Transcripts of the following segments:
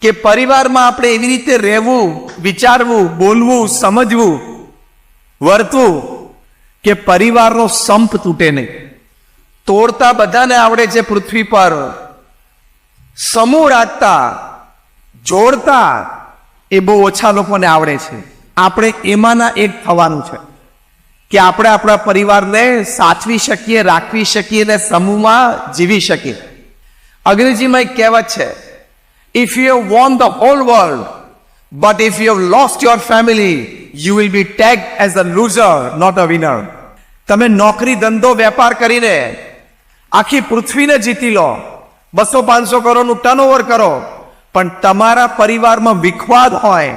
કે પરિવારમાં આપણે એવી રીતે રહેવું, વિચારવું, બોલવું, સમજવું, વર્તવું કે પરિવારનો સંપ તૂટે નહીં. તોડતા બધાને આવડે છે પૃથ્વી પર, સમૂહ રાખતા, જોડતા એ બહુ ઓછા લોકોને આવડે છે. આપણે એમાંના એક થવાનું છે કે આપણે આપણા પરિવારને સાચવી શકીએ, રાખવી શકીએ અને સમૂહમાં જીવી શકીએ. અંગ્રેજીમાં એક કહેવત છે, if you have won the whole world but if you have lost your family you will be tagged as a loser, not a winner. તમે નોકરી, ધંધો, વેપાર કરીને આખી પૃથ્વીને જીતી લો, 200-500 કરોડનું ટર્નઓવર કરો, પણ તમારા પરિવારમાં વિખવાદ હોય,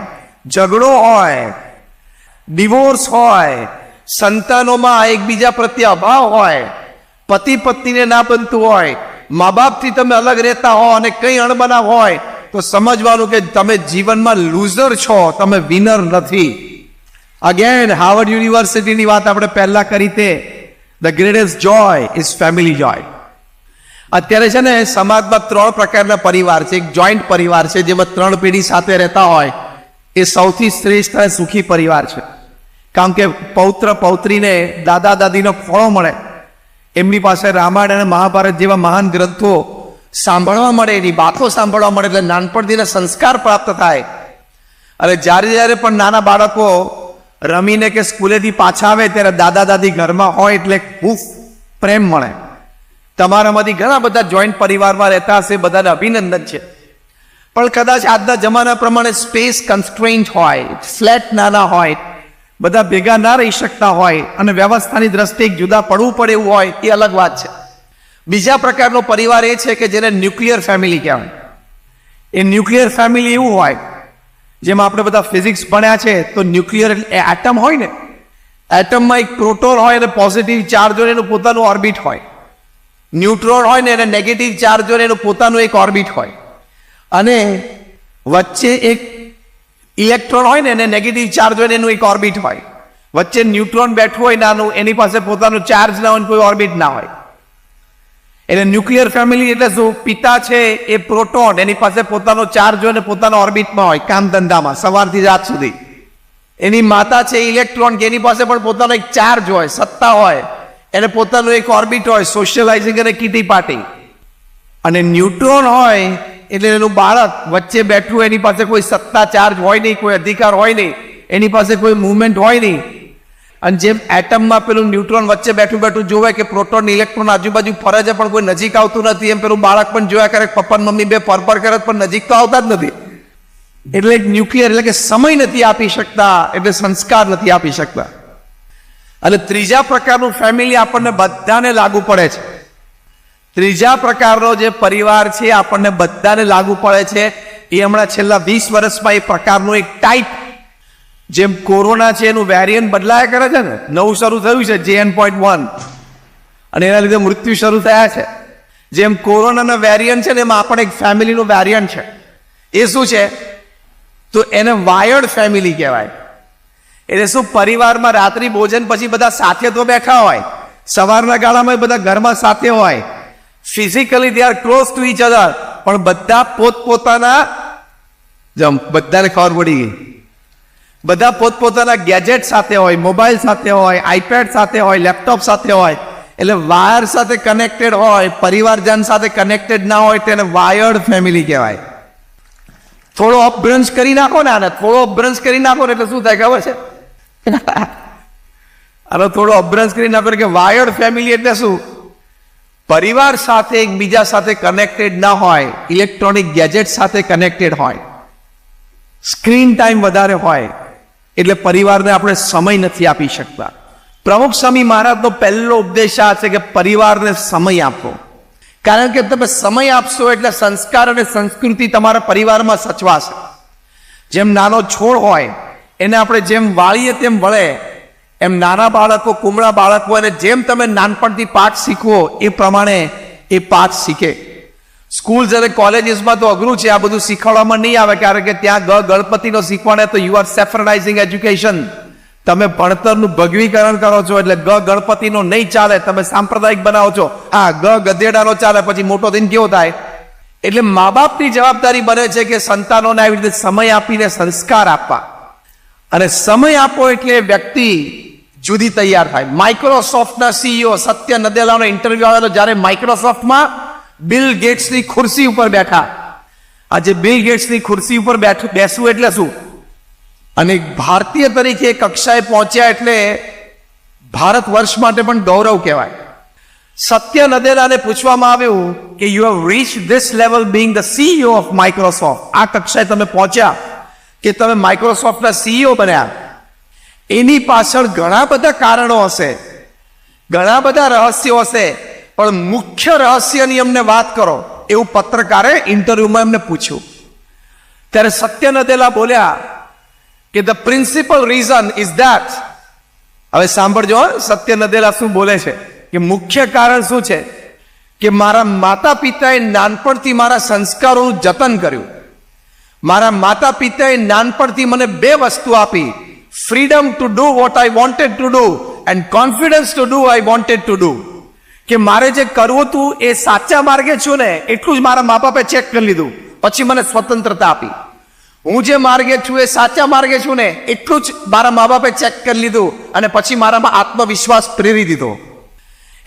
ઝઘડો હોય, ડિવોર્સ હોય, સંતાનોમાં એકબીજા પ્રત્યે અભાવ હોય, પતિ પત્નીને ના બનતું હોય, મા બાપથી તમે અલગ રહેતા હો અને કઈ અણબનાવ હોય, તો સમજવાનું કે તમે જીવનમાં લૂઝર છો, તમે વિનર નથી. અગેન હાર્વર્ડ યુનિવર્સિટીની વાત આપણે પહેલા કરી તે the greatest joy is family joy. અત્યારે છે ને સમાજમાં 3 પ્રકારના પરિવાર છે. એક જોઈન્ટ પરિવાર છે જેમાં 3 પેઢી સાથે રહેતા હોય, એ સૌથી શ્રેષ્ઠ અને સુખી પરિવાર છે. કારણ કે પૌત્ર પૌત્રીને દાદા દાદીનો ખોળો મળે, એમની પાસે રામાયણ અને મહાભારત જેવા મહાન ગ્રંથો સાંભળવા મળે, એની વાતો સાંભળવા મળે, એટલે નાનપણથીના સંસ્કાર પ્રાપ્ત થાય. અને જ્યારે જ્યારે પણ નાના બાળકો રમીને કે સ્કૂલેથી પાછા આવે ત્યારે દાદા દાદી ઘરમાં હોય એટલે ખૂબ પ્રેમ મળે. તમારામાંથી ઘણા બધા જોઈન્ટ પરિવારમાં રહેતા હશે, બધાને અભિનંદન છે. પણ કદાચ આજના જમાના પ્રમાણે સ્પેસ કન્સ્ટ્રેન્ટ હોય, ફ્લેટ નાના હોય, બધા ભેગા ના રહી શકતા હોય અને વ્યવસ્થાની દ્રષ્ટિએ જુદા પડવું પડે એવું હોય, એ અલગ વાત છે. બીજા પ્રકારનો પરિવાર એ છે કે જેને ન્યુક્લિયર ફેમિલી કહેવાય. એ ન્યુક્લિયર ફેમિલી એવું હોય, જેમાં આપણે બધા ફિઝિક્સ ભણ્યા છે તો ન્યુક્લિયર એટલે એટમ હોય ને, એટમમાં એક પ્રોટોન હોય અને પોઝિટિવ ચાર્જ હોય, એનું પોતાનું ઓર્બિટ હોય. ન્યુટ્રોન હોય ને એને નેગેટિવ ચાર્જ હોય, એનું પોતાનું એક ઓર્બિટ હોય. અને વચ્ચે એક ઇલેક્ટ્રોન હોય ને એને નેગેટિવ ચાર્જ હોય, એનું એક ઓર્બિટ હોય. વચ્ચે ન્યુટ્રોન બેઠું હોય નાનું, એની પાસે પોતાનો ચાર્જ ના હોય, કોઈ ઓર્બિટ ના હોય. એટલે ન્યુક્લિયર ફેમિલી એટલે શું? પિતા છે એ પ્રોટોન, એની પાસે પોતાનો ચાર્જ હોય ને પોતાના ઓર્બિટમાં હોય, કામ ધંધામાં સવારથી રાત સુધી. એની માતા છે ઇલેક્ટ્રોન, કે એની પાસે પણ પોતાનો એક ચાર્જ હોય, સત્તા હોય, એને પોતાનું એક ઓર્બિટ હોય, સોશિયલાઇઝિંગ અને કીટી પાર્ટી. અને ન્યુટ્રોન હોય એટલે એનું બાળક વચ્ચે બેઠું, એની પાસે કોઈ સત્તા, ચાર્જ હોય નહીં, કોઈ અધિકાર હોય નહીં, એની પાસે કોઈ મુવમેન્ટ હોય નહીં. અને જેમ એટમમાં પેલું ન્યુટ્રોન વચ્ચે બેઠું બેઠું જોવે કે પ્રોટોન ઇલેક્ટ્રોન આજુબાજુ ફરે છે પણ કોઈ નજીક આવતું નથી, એમ પેલું બાળક પણ જોયા કરે, પપ્પા મમ્મી બે પર કરે પણ નજીક તો આવતા જ નથી. એટલે ન્યુક્લિયર એટલે કે સમય નથી આપી શકતા, એટલે સંસ્કાર નથી આપી શકતા. અને ત્રીજા પ્રકારનું ફેમિલી આપણને બધાને લાગુ પડે છે. ત્રીજા પ્રકારનો જે પરિવાર છે આપણને બધાને લાગુ પડે છે. એ હમણાં છેલ્લા 20 વર્ષમાં એ પ્રકારનું એક ટાઈપ, જેમ કોરોના છે એનું વેરિયન્ટ બદલાયા કરે છે ને, નવું શરૂ થયું છે JN.1 અને એના લીધે મૃત્યુ શરૂ થયા છે. જેમ કોરોનાના વેરિયન્ટ છે ને એમાં આપણે એક ફેમિલીનું વેરિયન્ટ છે. એ શું છે? તો એને વાયર્ડ ફેમિલી કહેવાય. એટલે શું? પરિવારમાં રાત્રિ ભોજન પછી બધા સાથે તો બેઠા હોય, સવારના ગાળામાં બધા ઘરમાં સાથે હોય, physically they are close to each other, પણ બધા પોતપોતાના, બધાને ખબર પડી ગઈ, બધા પોતપોતાના ગેજેટ સાથે હોય, મોબાઈલ સાથે હોય, આઈપેડ સાથે હોય, લેપટોપ સાથે હોય. એટલે વાયર સાથે કનેક્ટેડ હોય, પરિવારજન સાથે કનેક્ટેડ ના હોય, તેને વાયર્ડ ફેમિલી કહેવાય. થોડો અપભ્રંશ કરી નાખો ને આને, થોડો અપભ્રંશ કરી નાખો ને એટલે શું થાય ખબર છે? આનો થોડો અપભ્રંશ કરી નાખો કે વાયર્ડ ફેમિલી એટલે શું? પરિવાર સાથે એકબીજા સાથે કનેક્ટેડ ના હોય, ઇલેક્ટ્રોનિક ગેજેટ સાથે કનેક્ટેડ હોય, સ્ક્રીન ટાઈમ વધારે હોય, એટલે પરિવારને આપણે સમય નથી આપી શકતા. પ્રમુખ સ્વામી મહારાજનો પહેલો ઉપદેશ આ છે કે પરિવારને સમય આપો. કારણ કે તમે સમય આપશો એટલે સંસ્કાર અને સંસ્કૃતિ તમારા પરિવારમાં સચવાશે. જેમ નાનો છોડ હોય એને આપણે જેમ વાળીએ તેમ વળે, એમ નાના બાળકો, કુમળા બાળકો, અને જેમ તમે નાનપણથી પાઠ શીખવો એ પ્રમાણે એ પાઠ શીખે. સ્કૂલ્સ અને કોલેજીસમાં તો અઘરું છે, આ બધું શીખવાડવામાં નહીં આવે, કારણ કે ત્યાં ગણપતિનો શીખવાડે તો યુ આર સેફરડાઇઝિંગ એજ્યુકેશન. તમે ભણતરનું ભગવીકરણ કરો છો એટલે ગણપતિનો નહીં ચાલે, તમે સાંપ્રદાયિક બનાવો છો. હા, ગધેડાનો ચાલે, પછી મોટો થઈને કેવો થાય? એટલે મા બાપની જવાબદારી બને છે કે સંતાનોને આવી રીતે સમય આપીને સંસ્કાર આપવા. અને સમય આપો એટલે વ્યક્તિ જુદી તૈયાર થાય. માઇક્રોસોફ્ટના સીઈઓ સત્ય નદેલાનો ઇન્ટરવ્યુ આવેલો જ્યારે માઇક્રોસોફ્ટમાં બિલ ગેટ્સની ખુરશી ઉપર બેઠા. આજે બિલ ગેટ્સની ખુરશી ઉપર બેસવું એટલે શું? અને ભારતીય તરીકે કક્ષાએ પહોંચ્યા એટલે ભારત વર્ષ માટે પણ ગૌરવ કહેવાય. સત્ય નદેલાને પૂછવામાં આવ્યું કે you have reach this level being the CEO of Microsoft, આ કક્ષાએ તમે પહોંચ્યા કે તમે માઇક્રોસોફ્ટના સીઈઓ બન્યા, એની પાછળ ઘણા બધા કારણો હશે, ઘણા બધા રહસ્યો હશે, પણ મુખ્ય રહસ્યની અમને વાત કરો એવું પત્રકારે ઇન્ટરવ્યુમાં એમને પૂછ્યું. ત્યારે સત્ય નદેલા બોલ્યા કે the principal reason is that. હવે સાંભળજો સત્ય નદેલા શું બોલે છે કે મુખ્ય કારણ શું છે કે મારા માતા પિતાએ નાનપણથી મારા સંસ્કારોનું જતન કર્યું. મારા માતા પિતાએ નાનપણથી મને બે વસ્તુ આપી, freedom to do what I wanted to do and confidence to do I wanted to do. કે મારે જે કરવું હતું એ સાચા માર્ગે છું ને એટલું જ મારા મા બાપે ચેક કરી લીધું, પછી મને સ્વતંત્રતા આપી. હું જે માર્ગે છું એ સાચા માર્ગે છું ને એટલું જ મારા મા બાપે ચેક કરી લીધું અને પછી મારામાં આત્મવિશ્વાસ પ્રેરી દીધો.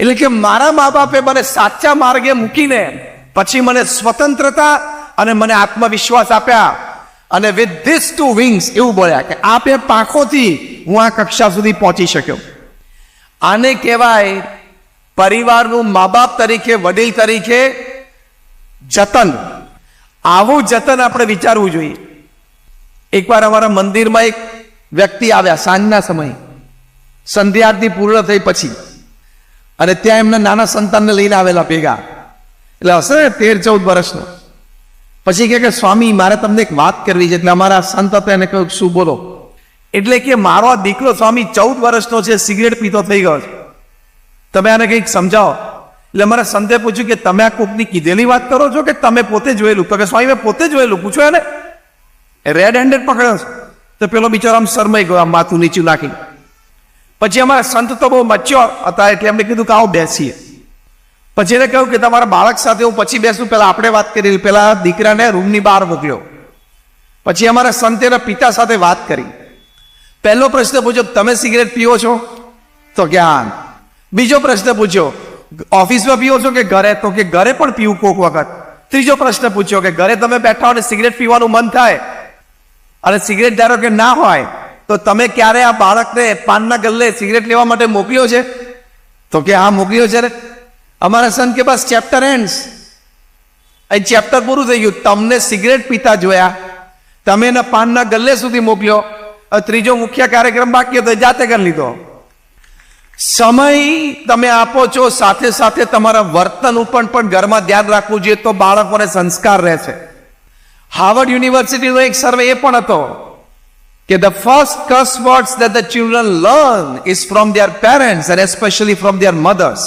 એટલે કે મારા મા બાપે મને સાચા માર્ગે મૂકીને પછી મને સ્વતંત્રતા અને મને આત્મવિશ્વાસ આપ્યા. અને વિથ ધીસ ટુ વિંગ્સ એવું બોલ્યા કે આ બે પાંખોથી હું આ કક્ષા સુધી પહોંચી શક્યો. આને કહેવાય પરિવારનું મા બાપ તરીકે, વડીલ તરીકે જતન. આવું જતન આપણે વિચારવું જોઈએ. એકવાર અમારા મંદિરમાં એક વ્યક્તિ આવ્યા સાંજના સમયે, સંધ્યા આરતી પૂર્ણ થઈ પછી, અને ત્યાં એમના નાના સંતાનને લઈને આવેલા ભેગા, એટલે હશે 13-14 વર્ષનો. પછી કે સ્વામી મારે તમને એક વાત કરવી છે. એટલે અમારા સંત હતા એને કહ્યું શું બોલો? એટલે કે મારો આ દીકરો સ્વામી 14 વર્ષનો છે, સિગરેટ પીતો થઈ ગયો છે, તમે આને કંઈક સમજાવો. એટલે અમારા સંતે પૂછ્યું કે તમે આ કોકની કીધેલી વાત કરો છો કે તમે પોતે જોયેલું? તો કે સ્વામી મેં પોતે જોયેલું. પૂછો એને, રેડ હેન્ડેડ પકડ્યો છે. તો પેલો બિચારો આમ શરમાઈ ગયો, આમ માથું નીચું નાખી. પછી અમારા સંત તો બહુ મચ્યોર હતા એટલે એમને કીધું કે આવો બેસીએ. પછી એને કહ્યું કે તમારા બાળક સાથે હું પછી બેસું, પેલા આપણે વાત કરી. પેલા દીકરાને રૂમની બહાર મોકલ્યો. પછી અમારા સંતેના પિતા સાથે વાત કરી. પહેલો પ્રશ્ન પૂછ્યો તમે સિગરેટ પીવો છો? તો કે હા. બીજો પ્રશ્ન પૂછ્યો ઓફિસમાં પીવો છો કે ઘરે? તો કે ઘરે પણ પીવું કોક વખત. ત્રીજો પ્રશ્ન પૂછ્યો કે ઘરે તમે બેઠા હો અને સિગરેટ પીવાનું મન થાય અને સિગરેટ ધારો કે ના હોય તો તમે ક્યારે આ બાળકને પાનના ગલ્લે સિગરેટ લેવા માટે મોકલ્યો છે? તો કે હા મોકલ્યો છે. અમારા સંત કે બસ ચેપ્ટર એન્ડ્સ, અહીં ચેપ્ટર પૂરું થઈ ગયું. તમને સિગરેટ પીતા જોયા, તમે એના પાનના ગલ્લે સુધી મોકલ્યો, ત્રીજો મુખ્ય કાર્યક્રમ બાકી હતો જાતે કરી લીધો. સમય તમે આપો છો, સાથે સાથે તમારા વર્તન ઉપર પણ ઘરમાં ધ્યાન રાખવું જોઈએ, તો બાળકોને સંસ્કાર રહે છે. હાર્વર્ડ યુનિવર્સિટીનો એક સર્વે એ પણ હતો કે the first curse words that the children learn is from their parents and especially from their mothers.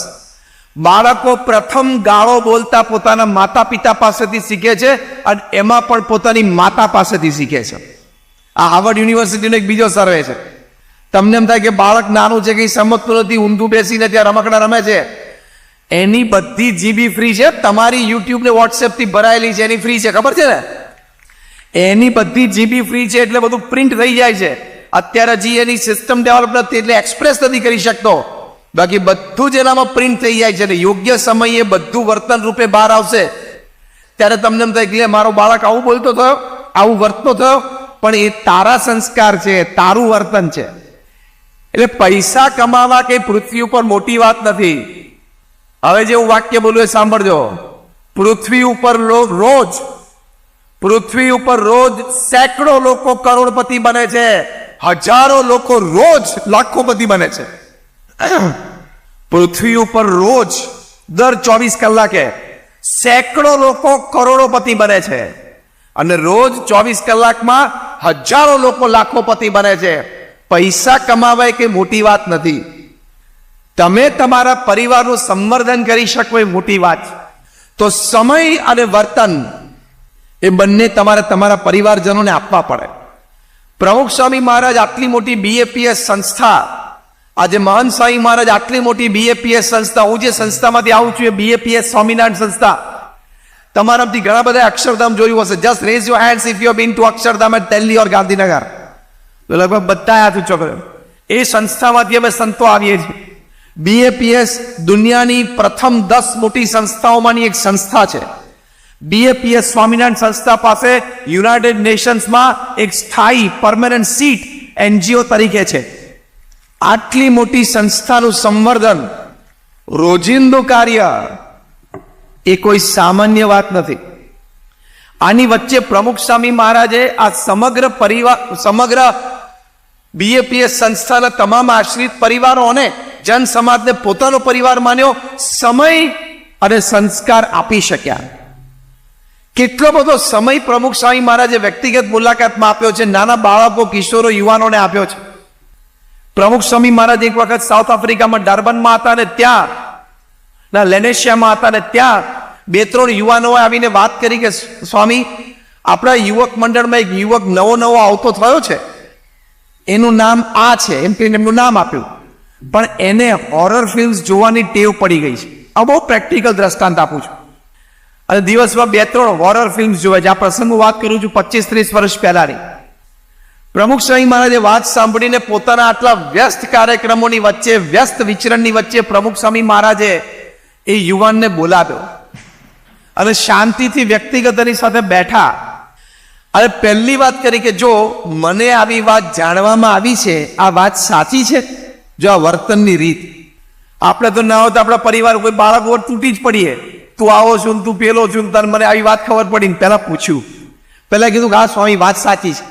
બાળકો પ્રથમ ગાળો બોલતા પોતાના માતા પિતા પાસેથી શીખે છે અને એમાં પણ પોતાની માતા પાસેથી શીખે છે. આ હાર્વર્ડ યુનિવર્સિટીનો એક બીજો સર્વે છે. તમને એમ થાય કે બાળક નાનું છે, કઈ સમજતું નથી, ઊંધું બેસીને ત્યાં રમકડા રમે છે, એની બધી જીબી ફ્રી છે. તમારી યુટ્યુબ ને વોટ્સએપ થી ભરાયેલી છે એની ફ્રી છે, ખબર છે ને? એની બધી જીબી ફ્રી છે એટલે બધું પ્રિન્ટ થઈ જાય છે. અત્યારે હજી એની સિસ્ટમ ડેવલપ નથી એટલે એક્સપ્રેસ નથી કરી શકતો, બાકી બધું જ એનામાં પ્રિન્ટ થઈ જાય છે. યોગ્ય સમયે બધું વર્તન રૂપે બહાર આવશે ત્યારે તમને એમ થાય કે મારો બાળક આવું બોલતો થયો, આવું વર્તતો થયો, પણ એ તારા સંસ્કાર છે, તારું વર્તન છે. એટલે પૈસા કમાવા કે પૃથ્વી ઉપર મોટી વાત નથી. હવે જે હું વાક્ય બોલું એ સાંભળજો. પૃથ્વી ઉપર રોજ સેંકડો લોકો કરોડપતિ બને છે, હજારો લોકો રોજ લાખોપતિ બને છે. પૃથ્વી ઉપર રોજ દર 24 કલાકે સેંકડો લોકો કરોડોપતિ બને છે અને રોજ 24 કલાકમાં હજારો લોકો લાખોપતિ બને છે. પૈસા કમાવા એ કઈ મોટી વાત નથી. તમે તમારા પરિવારનું સંવર્ધન કરી શકો એ મોટી વાત. તો સમય અને વર્તન એ બંને તમારે તમારા પરિવારજનોને આપવા પડે. પ્રમુખ સ્વામી મહારાજ આટલી મોટી BAPS સંસ્થા, આજે મહંત સ્વામી મહારાજ આટલી મોટી BAPS સંસ્થા, હું જે સંસ્થામાંથી આવું છું એ BAPS સ્વામિનારાયણ સંસ્થા, તમારામાંથી ઘણા બધા અક્ષરધામ જોયું હશે. Just raise your hands if you have been to Akshardham at Delhi or Gandhinagar. તો લગભગ બધા હાથ ઊંચો કર્યો. એ સંસ્થામાંથી અમે સંતો આવીએ છીએ. BAPS દુનિયાની પ્રથમ 10 મોટી સંસ્થાઓમાંની એક સંસ્થા છે. BAPS સ્વામિનારાયણ સંસ્થા પાસે યુનાઇટેડ નેશન્સમાં એક સ્થાયી પરમેનન્ટ સીટ NGO તરીકે છે. આટલી મોટી સંસ્થાનું સંવર્ધન, રોજિંદુ કાર્ય, એ કોઈ સામાન્ય વાત નથી. આની વચ્ચે પ્રમુખ સ્વામી મહારાજે આ સમગ્ર BAPS સંસ્થાના તમામ આશ્રિત પરિવારો અને જન સમાજને પોતાનો પરિવાર માન્યો, સમય અને સંસ્કાર આપી શક્યા. કેટલો બધો સમય પ્રમુખ સ્વામી મહારાજે વ્યક્તિગત મુલાકાતમાં આપ્યો છે. નાના બાળકો, કિશોરો, યુવાનોને આપ્યો છે. પ્રમુખ સ્વામી મહારાજ એક વખત સાઉથ આફ્રિકામાં ડર્બનમાં હતા ને ત્યાં લેનેશિયામાં હતા ને ત્યાં 2-3 યુવાનોએ આવીને વાત કરી કે સ્વામી, આપણા યુવક મંડળમાં એક યુવક નવો આવતો થયો છે, એનું નામ આ છે, એમ કહીને એમનું નામ આપ્યું, પણ એને હોરર ફિલ્મ્સ જોવાની ટેવ પડી ગઈ છે. આ બહુ પ્રેક્ટિકલ દ્રષ્ટાંત આપું છું. અને દિવસમાં 2-3 હોરર ફિલ્મ્સ જોવે છે. આ પ્રસંગ હું વાત કરું છું 25-30 વર્ષ પહેલાની. પ્રમુખ સ્વામી મહારાજે વાત સાંભળીને પોતાના આટલા વ્યસ્ત કાર્યક્રમોની વચ્ચે, વ્યસ્ત વિચરણની વચ્ચે પ્રમુખ સ્વામી મહારાજે એ યુવાનને બોલાવ્યો અને શાંતિથી વ્યક્તિગત એની સાથે બેઠા અને પહેલી વાત કરી કે જો મને આવી વાત જાણવામાં આવી છે, આ વાત સાચી છે? જો આ વર્તનની રીત, આપણે તો ના હોય તો આપણા પરિવાર કોઈ બાળક વર તૂટી જ પડીએ, તું આવો છું, તું પેલો છું, તને મને આવી વાત ખબર પડી. પહેલા પૂછ્યું, પહેલા કીધું કે હા સ્વામી, વાત સાચી છે.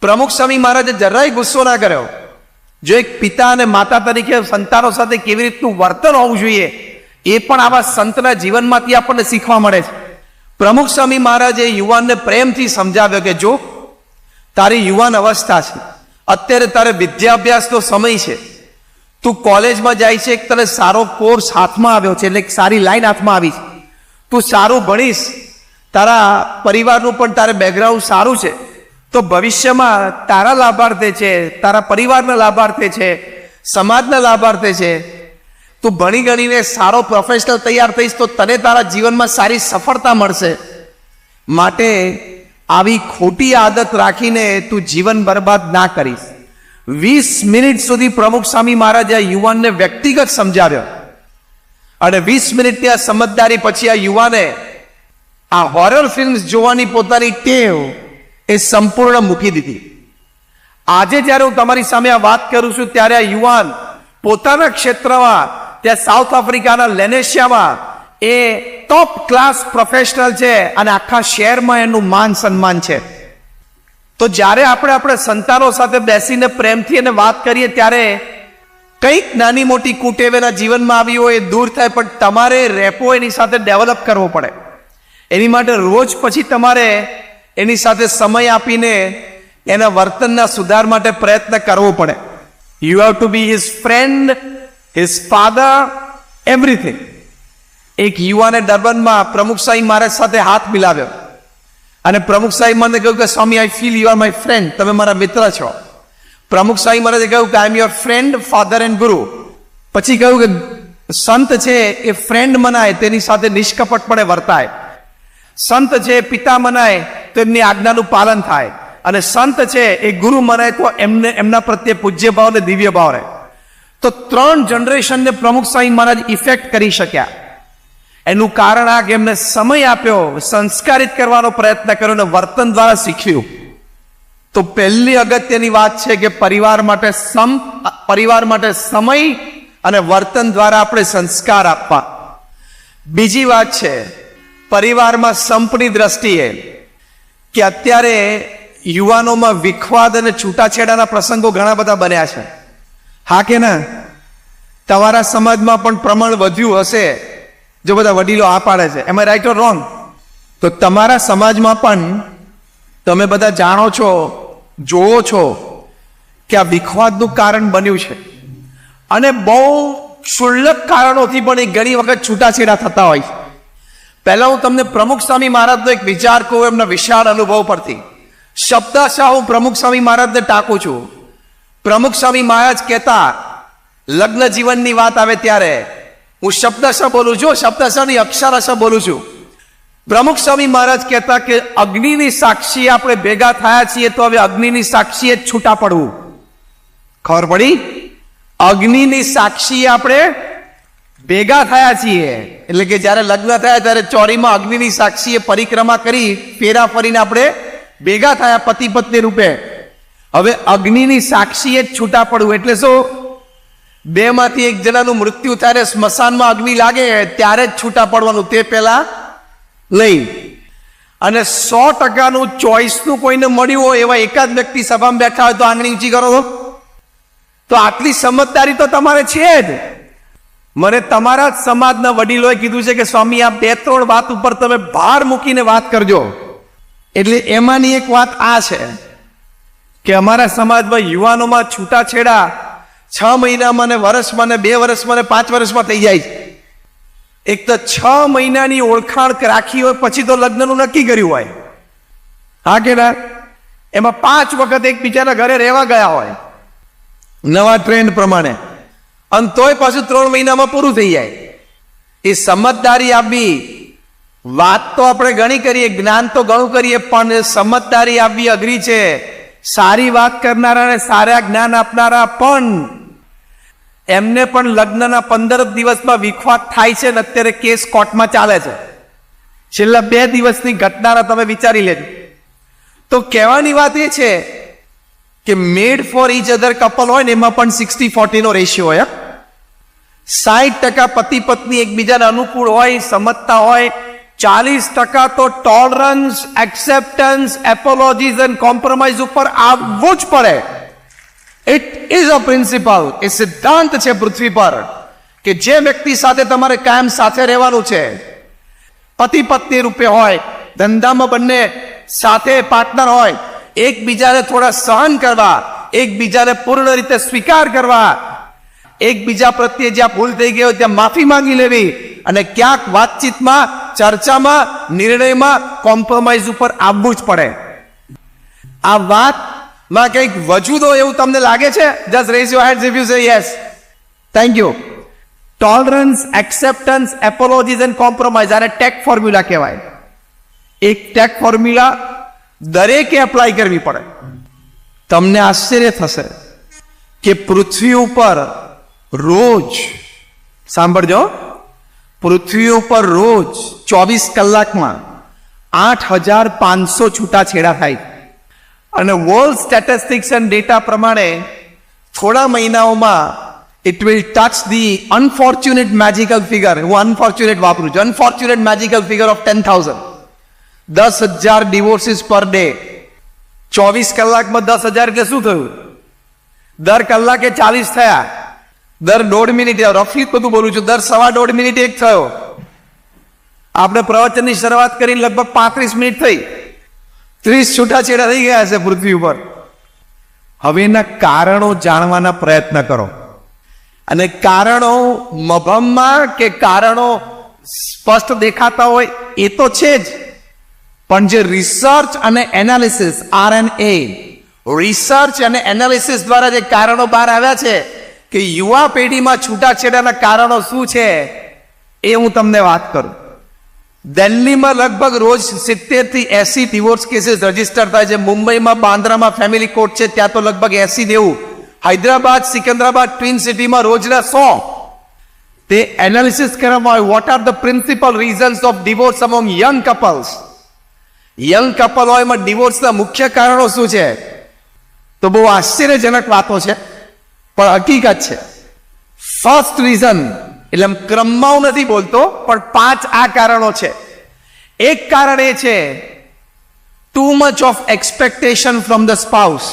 પ્રમુખ સ્વામી મહારાજે જરાય ગુસ્સો ના કર્યો. જો એક પિતા અને માતા તરીકે સંતાનો સાથે કેવી રીતનું વર્તન હોવું જોઈએ, એ પણ આવા સંતના જીવનમાંથી આપણને શીખવા મળે છે. પ્રમુખ સ્વામી મહારાજે યુવાનને પ્રેમથી સમજાવ્યો કે જો તારી યુવાન અવસ્થા છે, અત્યારે તારે વિદ્યાભ્યાસનો સમય છે, તું કોલેજમાં જાય છે, તને સારો કોર્સ હાથમાં આવ્યો છે, એટલે સારી લાઈન હાથમાં આવી છે, તું સારું ભણીશ, તારા પરિવારનું પણ તારે બેકગ્રાઉન્ડ સારું છે, તો ભવિષ્યમાં તારા લાભાર્થે છે, તારા પરિવારના લાભાર્થે છે, સમાજના લાભાર્થે છે. તું ભણી ગણીને સારો પ્રોફેશનલ તૈયાર થઈશ તો તને તારા જીવનમાં સારી સફળતા મળશે. માટે આવી ખોટી આદત રાખીને તું જીવન બરબાદ ના કરીશ. 20 મિનિટ સુધી પ્રમુખ સ્વામી મહારાજે આ યુવાનને વ્યક્તિગત સમજાવ્યો અને 20 મિનિટની આ સમજદારી પછી આ યુવાને આ હોરર ફિલ્મ્સ જોવાની પોતાની ટેવ એ સંપૂર્ણ મૂકી દીધી. આજે જ્યારે હું તમારી સામે આ વાત કરું છું ત્યારે આ યુવાન પોતાના ક્ષેત્રમાં ત્યાં સાઉથ આફ્રિકાના લેનેશિયામાં એ ટોપ ક્લાસ પ્રોફેશનલ છે અને આખા શહેરમાં એનું માન સન્માન છે. તો જ્યારે આપણે સંતાનો સાથે બેસીને પ્રેમથી એને વાત કરીએ ત્યારે કંઈક નાની મોટી કુટેવ એના જીવનમાં આવી હોય એ દૂર થાય, પણ તમારે રેપો એની સાથે ડેવલપ કરવો પડે. એની માટે રોજ પછી તમારે એની સાથે સમય આપીને એના વર્તનના સુધાર માટે પ્રયત્ન કરવો પડે. You have to be his friend, his father, everything. એક યુવાને ડર્બનમાં પ્રમુખ સ્વામી મહારાજ સાથે હાથ મિલાવ્યો અને પ્રમુખ સ્વામી મને કહ્યું કે Swami, I feel you are my friend, તમે મારા મિત્ર છો. પ્રમુખ સ્વામી મહારાજે કહ્યું કે I am your friend, father and guru. પછી કહ્યું કે સંત છે એ ફ્રેન્ડ મનાય તેની સાથે નિષ્કપટપણે વર્તાય, સંત છે પિતા મનાય તો એમની આજ્ઞાનું પાલન થાય, અને સંત છે એ ગુરુ મનાય તો એમના પ્રત્યે પૂજ્ય ભાવ અને દિવ્ય ભાવ રહે. તો 3 જનરેશનને પ્રમુખ સ્વામી મહારાજ ઇફેક્ટ કરી શક્યા. એનું કારણ આ કે એમને સમય આપ્યો, સંસ્કારિત કરવાનો પ્રયત્ન કર્યો અને વર્તન દ્વારા શીખ્યું. તો પહેલી અગત્યની વાત છે કે પરિવાર માટે સમય અને વર્તન દ્વારા આપણે સંસ્કાર આપવા. બીજી વાત છે પરિવારમાં સંપની દ્રષ્ટિએ કે અત્યારે યુવાનોમાં વિખવાદ અને છૂટાછેડાના પ્રસંગો ઘણા બધા બન્યા છે. હા કે ના? તમારા સમાજમાં પણ પ્રમાણ વધ્યું હશે જો બધા વડીલો આ પાડે છે. એમ રાઈટ ઓર રોંગ? તો તમારા સમાજમાં પણ તમે બધા જાણો છો, જોવો છો કે આ વિખવાદનું કારણ બન્યું છે અને બહુ ક્ષુલ્લક કારણોથી પણ એ ઘણી વખત છૂટાછેડા થતા હોય છે. પહેલા હું તમને પ્રમુખ સ્વામી મહારાજનો એક વિચાર કહું એમના વિશાળ અનુભવ પરથી. શબ્દશઃ હું પ્રમુખ સ્વામી મહારાજને ટાંકું છું. પ્રમુખ સ્વામી મહારાજ કહેતા, લગ્ન જીવનની વાત આવે ત્યારે હું શબ્દશઃ બોલું છું, શબ્દશઃ ની અક્ષરશઃ બોલું છું. પ્રમુખ સ્વામી મહારાજ કહેતા કે અગ્નિની સાક્ષી આપણે ભેગા થયા છીએ તો હવે અગ્નિની સાક્ષીએ જ છૂટા પડવું. ખબર પડી? અગ્નિની સાક્ષી આપણે ભેગા થયા છીએ એટલે કે જ્યારે લગ્ન થયા ત્યારે ચોરીમાં અગ્નિની સાક્ષીએ પરિક્રમા કરી ફેરા ફરીને આપણે ભેગા થયા પતિ પત્ની રૂપે. હવે અગ્નિની સાક્ષીએ જ છૂટા પડવું એટલે શું? બે માંથી એક જણાનું મૃત્યુ થાય, સ્મશાનમાં અગ્નિ લાગે ત્યારે જ છૂટા પડવાનું, તે પહેલા લઈ. અને 100%નું ચોઈસનું કોઈને મળ્યું હોય એવા એકાદ વ્યક્તિ સભામાં બેઠા હોય તો આંગળી ઊંચી કરો. તો આટલી સમજદારી તો તમારે છે જ. મને તમારા જ સમાજના વડીલોએ કીધું છે કે સ્વામી આ 2-3 વાત ઉપર તમે ભાર મૂકીને વાત કરજો. એટલે એમાંની એક વાત આ છે કે અમારા સમાજમાં યુવાનોમાં છૂટાછેડા 6 મહિનામાં ને વર્ષમાં ને 2 વર્ષમાં ને 5 વર્ષમાં થઈ જાય છે. એક તો 6 મહિનાની ઓળખાણ રાખી હોય પછી તો લગ્નનું નક્કી કર્યું હોય, હા કે ના? એમાં 5 વખત એકબીજાના ઘરે રહેવા ગયા હોય નવા ટ્રેન્ડ પ્રમાણે, અને તોય પાછું 3 મહિનામાં પૂરું થઈ જાય. એ સમજદારી આપવી, વાત તો આપણે ઘણી કરીએ, જ્ઞાન તો ઘણું કરીએ, પણ સમજદારી આપવી અઘરી છે. સારી વાત કરનારા અને સારા જ્ઞાન આપનારા પણ એમને પણ લગ્નના 15 દિવસમાં વિખવાદ થાય છે ને અત્યારે કેસ કોર્ટમાં ચાલે છે. છેલ્લા 2 દિવસની ઘટનાના તમે વિચારી લેજો. તો કહેવાની વાત એ છે કે મેડ ફોર ઈચ અધર કપલ હોય ને એમાં પણ 60-40 નો રેશિયો હોય. 60% પતિ પત્ની એકબીજાને અનુકૂળ હોય, સમજતા હોય, 40% તો ટોલરન્સ, એક્સેપ્ટન્સ, એપોલોજીસ એન્ડ કોમ્પ્રોમાઇઝ ઉપર આવવું જ પડે. ઇટ ઇઝ અ પ્રિન્સિપલ, એ સિદ્ધાંત છે પૃથ્વી પર કે જે વ્યક્તિ સાથે તમારે કાયમ સાથે રહેવાનું છે, પતિ પત્ની રૂપે હોય, ધંધામાં બંને સાથે પાર્ટનર હોય, એકબીજાને થોડા સહન કરવા, એકબીજાને પૂર્ણ રીતે સ્વીકાર કરવા, એકબીજા પ્રત્યે જ્યાં ભૂલ થઈ ગઈ હોય ત્યાં માફી માંગી લેવી, અને ક્યાંક વાતચીતમાં, ચર્ચામાં, નિર્ણયમાં કોમ્પ્રોમાઇઝ ઉપર આવવું જ પડે. આ વાતમાં કંઈક વજૂદ હોય એવું તમને લાગે છે? Just raise your hands if you say yes. Thank you. Tolerance, acceptance, એપોલોજીસ and compromise, આને ટેક ફોર્મ્યુલા કહેવાય. એક ટેક ફોર્મ્યુલા દરેકે એપ્લાય કરવી પડે. તમને આશ્ચર્ય થશે કે પૃથ્વી ઉપર રોજ, સાંભળજો, પૃથ્વી ઉપર રોજ 24 કલાકમાં 8,500 છૂટાછેડા થાય. અને વર્લ્ડ સ્ટેટિસ્ટિક્સ એન્ડ ડેટા પ્રમાણે થોડા મહિનાઓમાં it will touch the unfortunate magical figure, હું અનફોર્ચ્યુનેટ વાપરું છું, unfortunate magical figure of 10,000. 10,000 ડિવોર્સિસ per day. 24 કલાકમાં 10,000 એટલે શું થયું? દર કલાકે 40 થયા, દર 1.5 મિનિટે, રફી બધું બોલું છું, દર 1.5 મિનિટે એક થયો. આપણે પ્રવચનની શરૂઆત કરીને લગભગ 35 મિનિટ થઈ, 30 છૂટાછેડા થઈ ગયા છે પૃથ્વી ઉપર. હવે એના કારણો જાણવાના પ્રયત્ન કરો. અને કારણો મભમમાં કે કારણો સ્પષ્ટ દેખાતા હોય એ તો છે જ, પણ જે રિસર્ચ અને એનાલિસિસ, RNA રિસર્ચ અને એનાલિસિસ દ્વારા જે કારણો બહાર આવ્યા છે કે યુવા પેઢીમાં છૂટાછેડાના કારણો શું છે એ હું તમને વાત કરું. દિલ્હીમાં લગભગ રોજ 70 થી 80 ડિવોર્સ કેસીસ રજીસ્ટર થાય છે. મુંબઈમાં બાંદ્રામાં ફેમિલી કોર્ટ છે, ત્યાં તો લગભગ 80-90. હૈદરાબાદ, સિકંદરાબાદ, ટ્વિન સિટીમાં રોજના 100. તે એનાલિસિસ કરવામાં આવે what are the principal reasons of divorce among young couples. Young couple હોય એમાં ડિવોર્સના મુખ્ય કારણો શું છે? તો બહુ આશ્ચર્યજનક વાતો છે, પણ હકીકત છે. ફર્સ્ટ રીઝન, એટલે ક્રમમાં હું નથી બોલતો, પણ 5 આ કારણો છે. એક કારણ એ છે too much of expectation from the spouse,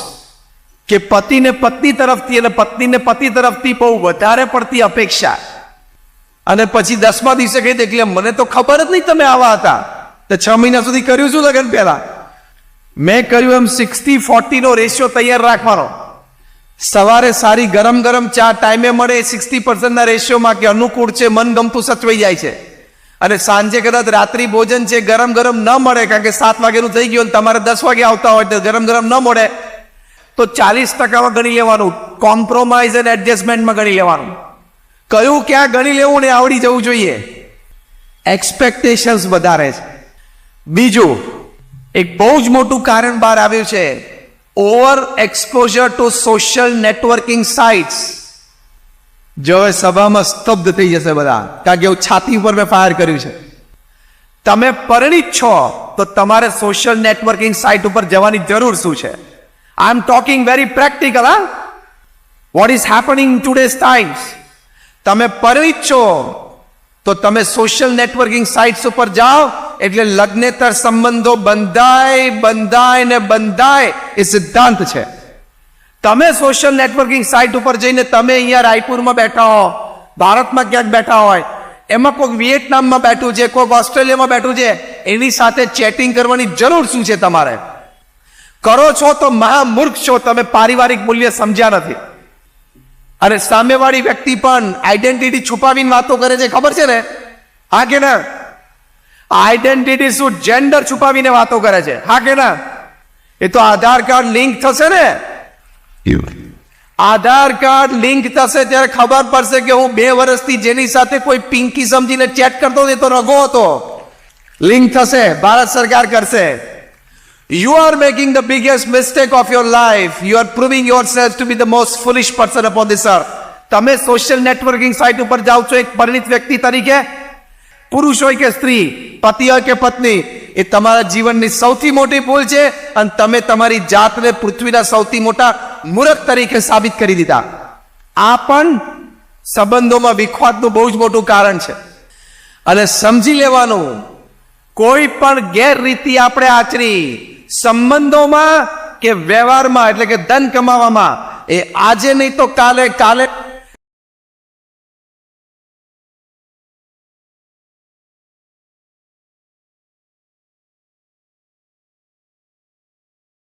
કે પતિને પત્ની તરફથી અને પત્નીને પતિ તરફથી બહુ વધારે પડતી અપેક્ષા. અને પછી 10મા દિવસે કહી દે એટલે મને તો ખબર જ નહીં તમે આવા હતા, તો 6 મહિના સુધી કર્યું છું લગ્ન પહેલા. મેં કર્યું એમ 60-40 નો રેશિયો તૈયાર રાખવાનો. સવારે સારી ગરમ ગરમ ચા ટાઈમે મળે 60% ના રેશિયોમાં, કે અનુકૂળ છે, મન ગમતું સચવાઈ જાય છે. અને સાંજે કદાચ રાત્રિ ભોજન છે ગરમ ગરમ ન મળે, કારણ કે 7 વાગ્યાનું થઈ ગયું, તમારે 10 વાગે આવતા હોય તો ગરમ ગરમ ન મળે, તો 40%માં ગણી લેવાનું. કોમ્પ્રોમાઇઝ એન્ડ એડજસ્ટમેન્ટમાં ગણી લેવાનું. કયું ક્યાં ગણી લેવું ને આવડી જવું જોઈએ. એક્સપેક્ટેશન્સ વધારે છે. બીજું એક બહુ જ મોટું કારણ બહાર આવ્યું છે, over exposure to social networking sites. જો હવે સભામાં સ્તબ્ધ થઈ જશે બધા, કારણ કે એવું છાતી ઉપર મેં ફાયર કર્યું છે. તમે પરિણિત છો તો તમારે સોશિયલ નેટવર્કિંગ સાઇટ ઉપર જવાની જરૂર શું છે? I am talking very practical. What is happening in today's times? તમે પરિણિત છો તો તમે સોશિયલ નેટવર્કિંગ સાઇટ્સ ઉપર જાઓ એટલે લગ્નેતર સંબંધો બંધાય ને બંધાય એ સિદ્ધાંત છે. તમે સોશિયલ નેટવર્કિંગ સાઇટ ઉપર જઈને તમે અહીંયા રાયપુરમાં બેઠા હો, ભારતમાં ક્યાંક બેઠા હોય, એમાં કોઈક વિયેટનામમાં બેઠું છે, કોઈક ઓસ્ટ્રેલિયામાં બેઠું છે, એની સાથે ચેટિંગ કરવાની જરૂર શું છે? તમારે કરો છો તો મહામૂર્ખ છો, તમે પારિવારિક મૂલ્ય સમજ્યા નથી. અને સામેવાળી વ્યક્તિ પણ આઈડેન્ટિટી છુપાવીને વાતો કરે છે, ખબર છે ને? હા કે ના? આઈડેન્ટિટી શું, જેન્ડર છુપાવીને વાતો કરે છે, હા કે ના? એ તો આધાર કાર્ડ લિંક થશે ને, આધાર કાર્ડ લિંક થશે ત્યારે ખબર પડશે કે હું 2 વર્ષથી જેની સાથે કોઈ પિંકી સમજીને ચેટ કરતો હતો એ તો રગો હતો. લિંક થશે, ભારત સરકાર કરશે. You are making the biggest mistake of your life. You are proving yourself to be the most foolish person upon this earth. તમે સોશિયલ નેટવર્કિંગ સાઇટ ઉપર જાઓ છો એક પરિણિત વ્યક્તિ તરીકે, પુરુષ હોય કે સ્ત્રી, પતિ હોય કે પત્ની, એ તમારા જીવનની સૌથી મોટી ભૂલ છે અને તમે તમારી જાતને પૃથ્વીના સૌથી મોટા મૂર્ખ તરીકે સાબિત કરી દીધા. આ પણ સંબંધોમાં વિખવાદનું બહુ જ મોટું કારણ છે. અને સમજી લેવાનું, કોઈ પણ ગેરરીતિ આપણે આચરી સંબંધોમાં કે વ્યવહારમાં, એટલે કે ધન કમાવામાં, એ આજે નહીં તો કાલે, કાલે